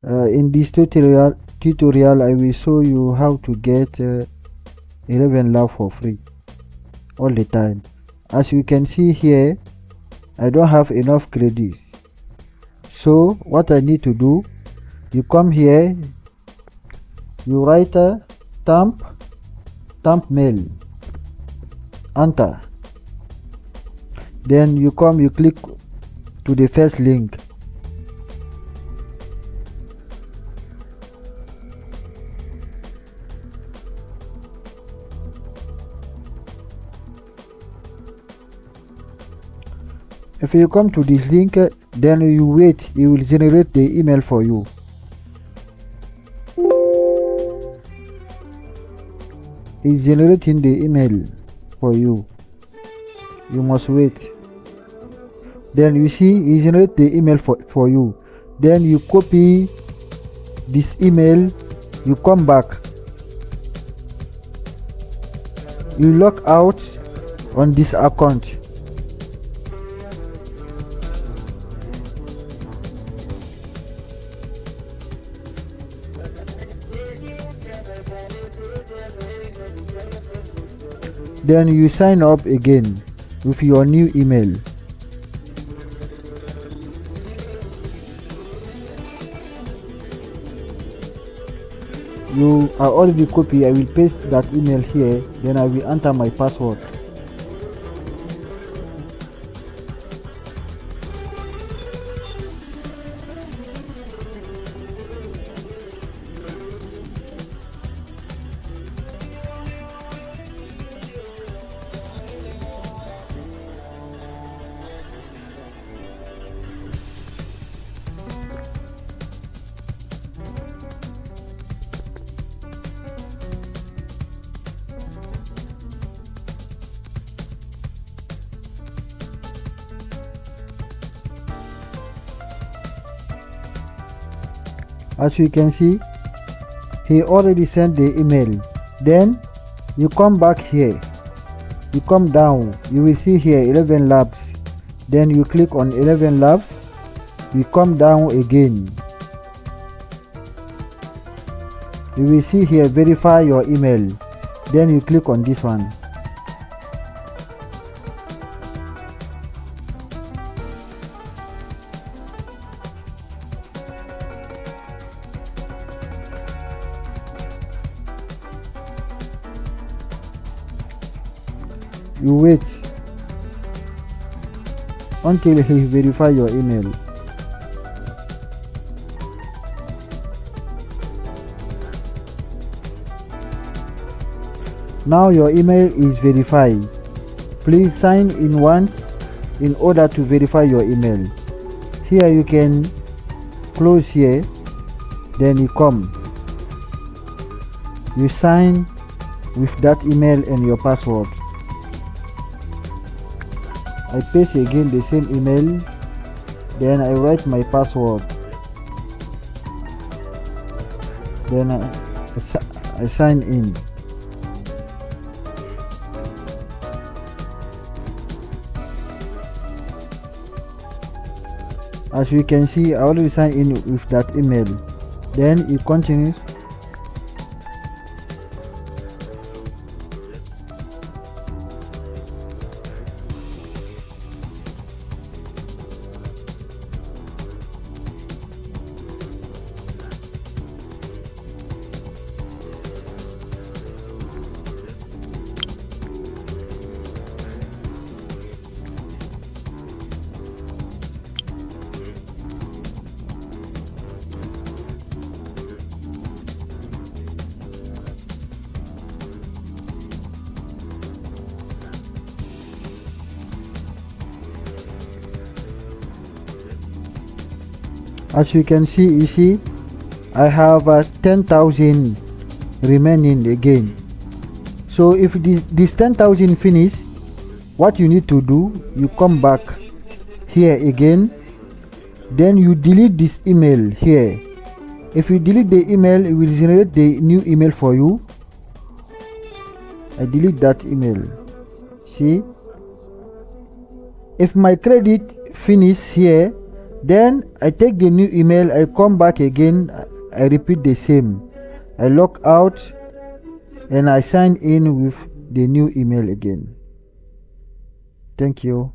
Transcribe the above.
In this tutorial I will show you how to get ElevenLabs for free all the time. As you can see here, I don't have enough credit, so what I need to do, you come here, you write a temp mail, enter, then you click to the first link. If you come to this link, then you wait, it will generate the email for you. It's generating the email for you. You must wait. Then you see it generate the email for you. Then you copy this email, you come back, you log out on this account. Then you sign up again with your new email. You are already copied. I will paste that email here, then I will enter my password. As you can see, he already sent the email. Then you come back here, you come down, you will see here ElevenLabs. Then you click on ElevenLabs, you come down again, you will see here verify your email. Then you click on this one. You wait until he verify your email. Now your email is verified. Please sign in once in order to verify your email. Here you can close here, then you come, you sign with that email and your password. I paste again the same email, then I write my password, then I sign in. As you can see, I already signed in with that email. Then it continues. As you can see, I have 10,000 remaining again. So if this 10,000 finish, what you need to do, you come back here again, then you delete this email here. If you delete the email, it will generate the new email for you. I delete that email. See, if my credit finish here, Then I take the new email, I come back again, I repeat the same. I log out and I sign in with the new email again. Thank you.